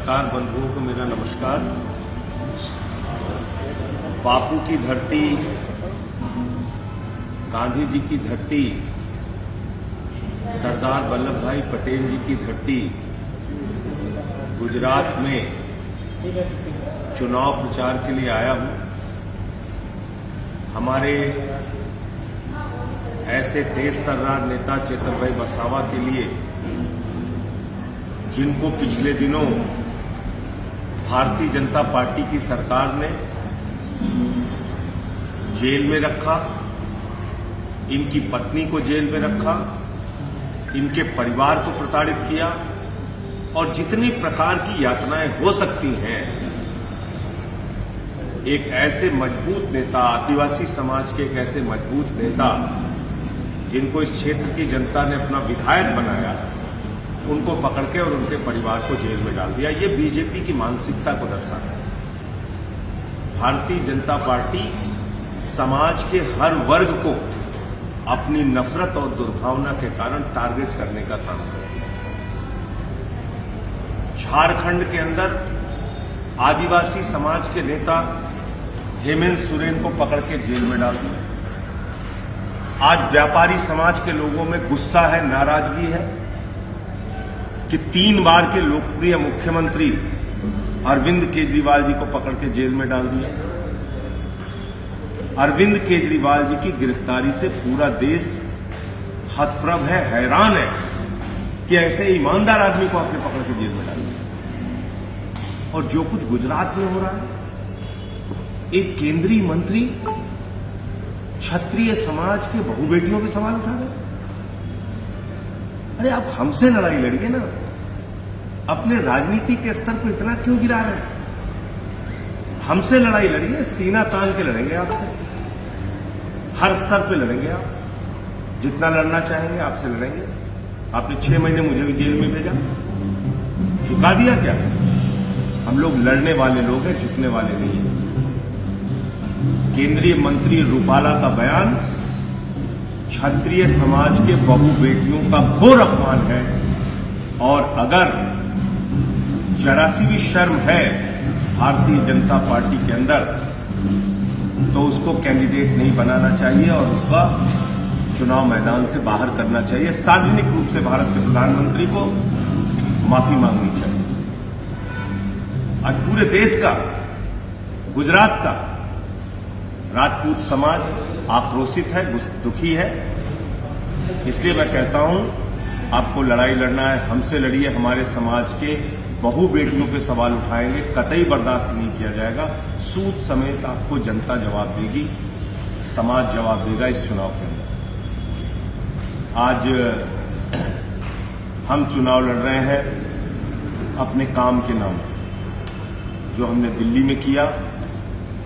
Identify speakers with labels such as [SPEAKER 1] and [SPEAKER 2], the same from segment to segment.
[SPEAKER 1] पत्रकार बंधुओं को मेरा नमस्कार। बापू की धरती, गांधी जी की धरती, सरदार वल्लभ भाई पटेल जी की धरती गुजरात में चुनाव प्रचार के लिए आया हूं। हमारे ऐसे तेज तर्रार नेता चेतन भाई वसावा के लिए, जिनको पिछले दिनों भारतीय जनता पार्टी की सरकार ने जेल में रखा, इनकी पत्नी को जेल में रखा, इनके परिवार को प्रताड़ित किया और जितनी प्रकार की यातनाएं हो सकती हैं, एक ऐसे मजबूत नेता, आदिवासी समाज के एक ऐसे मजबूत नेता जिनको इस क्षेत्र की जनता ने अपना विधायक बनाया, उनको पकड़ के और उनके परिवार को जेल में डाल दिया। ये बीजेपी की मानसिकता को दर्शाता है। भारतीय जनता पार्टी समाज के हर वर्ग को अपनी नफरत और दुर्भावना के कारण टारगेट करने का काम करती है। झारखंड के अंदर आदिवासी समाज के नेता हेमंत सोरेन को पकड़ के जेल में डाल दिया। आज व्यापारी समाज के लोगों में गुस्सा है, नाराजगी है कि 3 बार के लोकप्रिय मुख्यमंत्री अरविंद केजरीवाल जी को पकड़ के जेल में डाल दिया। अरविंद केजरीवाल जी की गिरफ्तारी से पूरा देश हतप्रभ है, हैरान है कि ऐसे ईमानदार आदमी को आपने पकड़ के जेल में डाल दिया। और जो कुछ गुजरात में हो रहा है, एक केंद्रीय मंत्री क्षत्रिय समाज के बहु बेटियों पे सवाल उठा रहे। अरे आप हमसे लड़ाई लड़िए ना, अपने राजनीति के स्तर को इतना क्यों गिरा रहे हैं? हमसे लड़ाई लड़िए, सीना तान के लड़ेंगे आपसे, हर स्तर पे लड़ेंगे आप, जितना लड़ना चाहेंगे आपसे लड़ेंगे। आपने 6 महीने मुझे भी जेल में भेजा, झुका दिया क्या? हम लोग लड़ने वाले लोग हैं, झुकने वाले नहीं हैं। केंद्रीय मंत्री रूपाला का बयान क्षत्रिय समाज के बहु बेटियों का घोर अपमान है, और अगर जरा सी भी शर्म है भारतीय जनता पार्टी के अंदर, तो उसको कैंडिडेट नहीं बनाना चाहिए और उसका चुनाव मैदान से बाहर करना चाहिए। सार्वजनिक रूप से भारत के प्रधानमंत्री को माफी मांगनी चाहिए। आज पूरे देश का, गुजरात का राजपूत समाज आक्रोशित है, दुखी है। इसलिए मैं कहता हूं, आपको लड़ाई लड़ना है, हमसे लड़िए। हमारे समाज के बहु बेटियों पे सवाल उठाएंगे, कतई बर्दाश्त नहीं किया जाएगा। सूद समेत आपको जनता जवाब देगी, समाज जवाब देगा इस चुनाव के अंदर। आज हम चुनाव लड़ रहे हैं अपने काम के नाम, जो हमने दिल्ली में किया,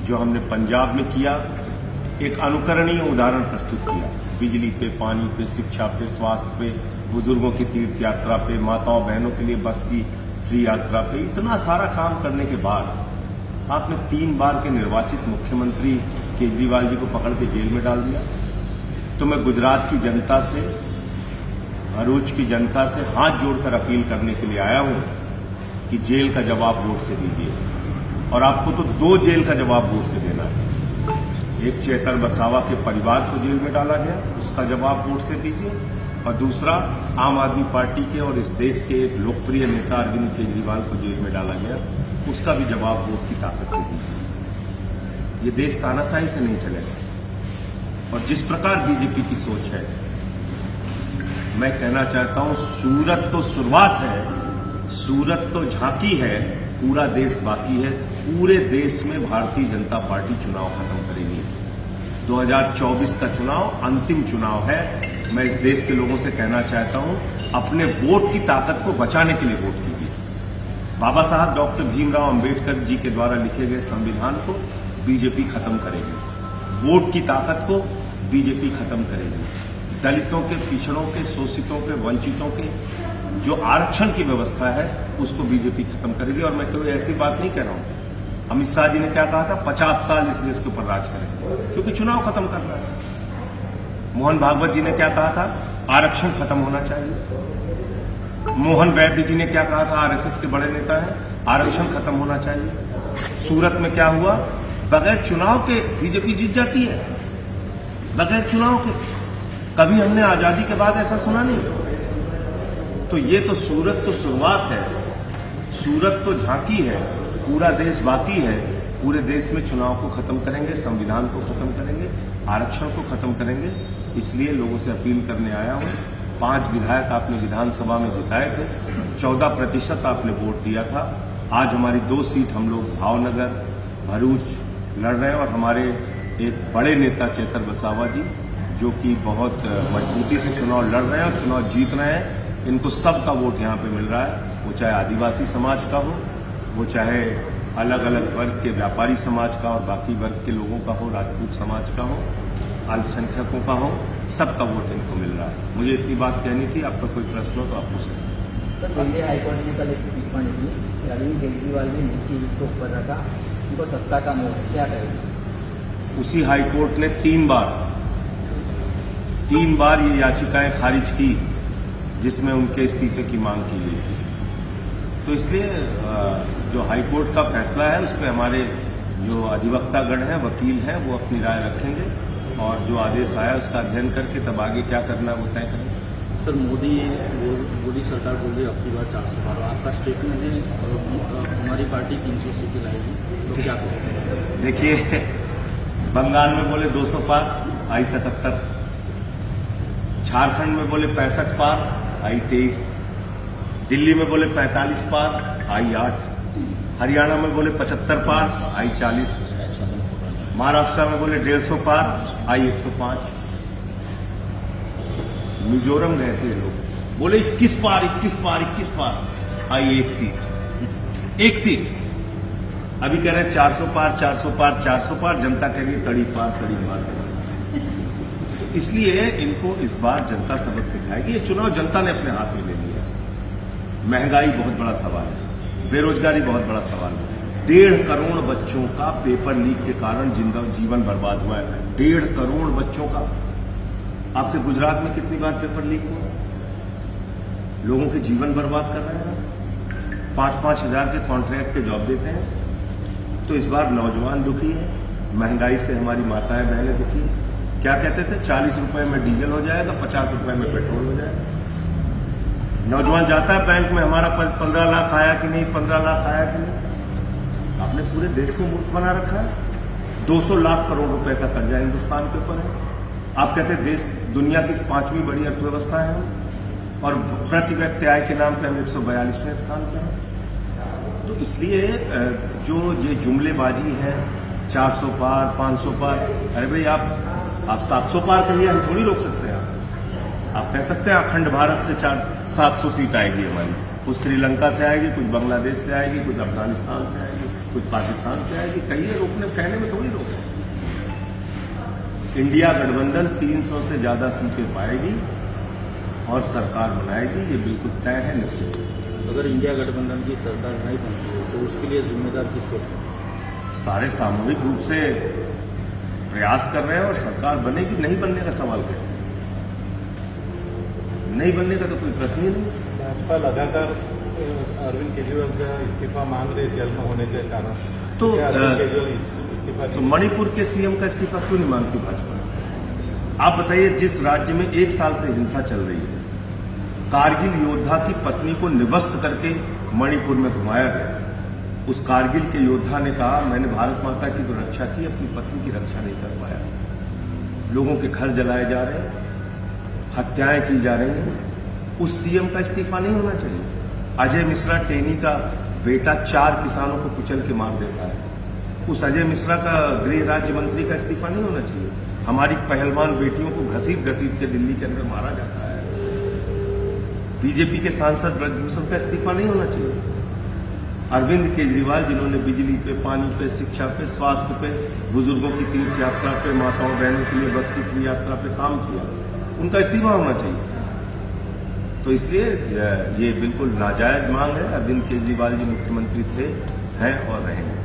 [SPEAKER 1] जो हमने पंजाब में किया, एक अनुकरणीय उदाहरण प्रस्तुत किया। बिजली पे, पानी पे, शिक्षा पे, स्वास्थ्य पे, बुजुर्गों की तीर्थ यात्रा पे, माताओं बहनों के लिए बस की फ्री यात्रा पे, इतना सारा काम करने के बाद आपने 3 बार के निर्वाचित मुख्यमंत्री केजरीवाल जी को पकड़ के जेल में डाल दिया। तो मैं गुजरात की जनता से, भरूच की जनता से हाथ जोड़कर अपील करने के लिए आया हूं कि जेल का जवाब वोट से दीजिए। और आपको तो 2 जेल का जवाब वोट से देना है। एक चेतन वसावा के परिवार को जेल में डाला गया, उसका जवाब वोट से दीजिए, और दूसरा आम आदमी पार्टी के और इस देश के एक लोकप्रिय नेता अरविंद केजरीवाल को जेल में डाला गया, उसका भी जवाब वोट की ताकत से दीजिए। ये देश तानाशाही से नहीं चलेगा। और जिस प्रकार बीजेपी की सोच है, मैं कहना चाहता हूं, सूरत तो शुरुआत है, सूरत तो झांकी है, पूरा देश बाकी है। पूरे देश में भारतीय जनता पार्टी चुनाव खत्म करेगी। 2024 का चुनाव अंतिम चुनाव है। मैं इस देश के लोगों से कहना चाहता हूं, अपने वोट की ताकत को बचाने के लिए वोट कीजिए। बाबा साहब डॉक्टर भीमराव अंबेडकर जी के द्वारा लिखे गए संविधान को बीजेपी खत्म करेगी। वोट की ताकत को बीजेपी खत्म करेगी। दलितों के, पिछड़ों के, शोषितों के, वंचितों के जो आरक्षण की व्यवस्था है, उसको बीजेपी खत्म करेगी। और मैं कोई ऐसी बात नहीं कह रहा हूं। अमित शाह जी ने क्या कहा था, 50 साल इस देश के ऊपर राज करेंगे, क्योंकि चुनाव खत्म करना है। मोहन भागवत जी ने क्या कहा था, आरक्षण खत्म होना चाहिए। मोहन वैद्य जी ने क्या कहा था, आरएसएस के बड़े नेता हैं, आरक्षण खत्म होना चाहिए। सूरत में क्या हुआ, बगैर चुनाव के बीजेपी जीत जाती है, बगैर चुनाव के। कभी हमने आजादी के बाद ऐसा सुना नहीं। तो ये तो सूरत तो शुरुआत है, सूरत तो झांकी है, पूरा देश बाकी है। पूरे देश में चुनाव को खत्म करेंगे, संविधान को खत्म करेंगे, आरक्षण को खत्म करेंगे। इसलिए लोगों से अपील करने आया हूं। 5 विधायक आपने विधानसभा में जिताए थे, 14% आपने वोट दिया था। आज हमारी 2 सीट हम लोग भावनगर, भरूच लड़ रहे हैं और हमारे एक बड़े नेता चेतर बसावा जी, जो कि बहुत मजबूती से चुनाव लड़ रहे हैं और चुनाव जीत रहे हैं। इनको सबका वोट यहाँ पे मिल रहा है, वो चाहे आदिवासी समाज का हो, वो चाहे अलग अलग वर्ग के व्यापारी समाज का और बाकी वर्ग के लोगों का हो, राजपूत समाज का हो, अल्पसंख्यकों का हो, सबका वोट इनको मिल रहा है। मुझे इतनी बात कहनी थी। आपका कोई प्रश्न हो तो आप पूछ सकते हैं।
[SPEAKER 2] सर, दिल्ली हाईकोर्ट ने कल एक टिप्पणी की कि अरविंद केजरीवाल ने नीचे को ऊपर रखा, उनको सत्ता का मोह, क्या करेंगे?
[SPEAKER 1] उसी हाईकोर्ट ने 3 बार ये याचिकाएं खारिज की जिसमें उनके इस्तीफे की मांग की गई थी। तो इसलिए जो हाईकोर्ट का फैसला है उस पर हमारे जो अधिवक्तागण हैं, वकील हैं, वो अपनी राय रखेंगे और जो आदेश आया उसका अध्ययन करके तब आगे क्या करना है वो तय करेंगे।
[SPEAKER 3] सर, मोदी सरकार बोल रही है अब की बार 400 पार। आपका स्टेटमेंट है हमारी पार्टी 300 सीटें लाएगी, तो क्या करेंगे?
[SPEAKER 1] देखिए, बंगाल में बोले 200 पार, आई 77। झारखंड में बोले 65 पार, आई 23। दिल्ली में बोले 45 पार, आई 8। हरियाणा में बोले 75 पार, आई 40। महाराष्ट्र में बोले 150 पार, आई 105। मिजोरम गए थे लोग, बोले 21 पार, 21 पार, 21 पार, आई 1 सीट, 1 सीट। अभी कह रहे हैं 400 पार, 400 पार, 400 पार। जनता कह रही तड़ी पार, तड़ी पार। इसलिए इनको इस बार जनता सबक सिखाएगी। ये चुनाव जनता ने अपने हाथ में ले लिया। महंगाई बहुत बड़ा सवाल है, बेरोजगारी बहुत बड़ा सवाल है। 1.5 करोड़ बच्चों का पेपर लीक के कारण जीवन बर्बाद हुआ है। 1.5 करोड़ बच्चों का। आपके गुजरात में कितनी बार पेपर लीक हुआ? लोगों के जीवन बर्बाद कर रहे हैं। 5-5 हजार के कॉन्ट्रैक्ट के जॉब देते हैं। तो इस बार नौजवान दुखी है, महंगाई से हमारी माताएं बहनें दुखी है। क्या कहते थे, 40 रुपए में डीजल हो जाएगा, 50 रुपए में पेट्रोल हो जाएगा। नौजवान जाता है बैंक में, हमारा 15 लाख आया कि नहीं, 15 लाख आया कि नहीं। आपने पूरे देश को मूर्ख बना रखा है। 200 लाख करोड़ रुपए का कर्जा हिंदुस्तान के ऊपर है। आप कहते हैं देश दुनिया की 5वीं बड़ी अर्थव्यवस्था है और प्रति व्यक्ति आय के नाम पे हम 142वें स्थान पे हैं। तो इसलिए जो ये जुमलेबाजी है, 400 पार, 500 पार, अरे भाई आप 700 पार कहिए, हम थोड़ी रोक सकते हैं। आप कह सकते हैं अखंड भारत से 700 सीट आएगी हमारी, कुछ श्रीलंका से आएगी, कुछ बांग्लादेश से आएगी, कुछ अफगानिस्तान से आएगी, कुछ पाकिस्तान से आएगी। कहिए, रोकने कहने में थोड़ी रोक। इंडिया गठबंधन 300 से ज्यादा सीटें पाएगी और सरकार बनाएगी, ये बिल्कुल तय है, निश्चित है।
[SPEAKER 3] अगर इंडिया गठबंधन की सरकार नहीं बनती है तो उसके लिए जिम्मेदार किसको?
[SPEAKER 1] सारे सामूहिक रूप से प्रयास कर रहे हैं और सरकार बनेगी। नहीं बनने का सवाल कैसे? नहीं बनने का तो कोई प्रश्न ही नहीं।
[SPEAKER 4] भाजपा लगातार अरविंद केजरीवाल का इस्तीफा मांग रहे जेल में होने के कारण।
[SPEAKER 1] तो
[SPEAKER 4] इस्तीफा
[SPEAKER 1] तो मणिपुर के सीएम का इस्तीफा क्यों नहीं मांगती भाजपा? आप बताइए, जिस राज्य में 1 साल से हिंसा चल रही है, कारगिल योद्धा की पत्नी को निवस्त करके मणिपुर में घुमाया गया। उस कारगिल के योद्धा ने कहा, मैंने भारत माता की तो रक्षा की, अपनी पत्नी की रक्षा नहीं कर पाया। लोगों के घर जलाए जा रहे हैं, हत्याएं की जा रही हैं। उस सीएम का इस्तीफा नहीं होना चाहिए। अजय मिश्रा टेनी का बेटा 4 किसानों को कुचल के मार देता है। उस अजय मिश्रा का गृह राज्य मंत्री का इस्तीफा नहीं होना चाहिए। हमारी पहलवान बेटियों को घसीट घसीट के दिल्ली के अंदर मारा जाता है। बीजेपी के सांसद ब्रजभूषण का इस्तीफा नहीं होना चाहिए। अरविंद केजरीवाल, जिन्होंने बिजली पे, पानी पे, शिक्षा पे, स्वास्थ्य पे, बुजुर्गों की तीर्थ यात्रा पे, माताओं बहनों के लिए बस की फ्री यात्रा पे काम किया, उनका इस्तीफा होना चाहिए। तो इसलिए ये बिल्कुल नाजायज मांग है। अरविंद केजरीवाल जी मुख्यमंत्री थे, हैं और रहेंगे।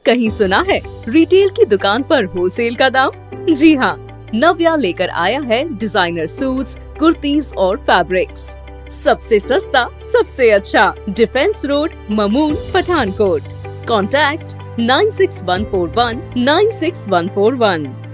[SPEAKER 5] कहीं सुना है रिटेल की दुकान पर होलसेल का दाम? जी हाँ, नव्या लेकर आया है डिजाइनर सूट्स, कुर्तीज और फैब्रिक्स। सबसे सस्ता सबसे अच्छा, defence road, Mamun, Pathankot. Contact 9614196141।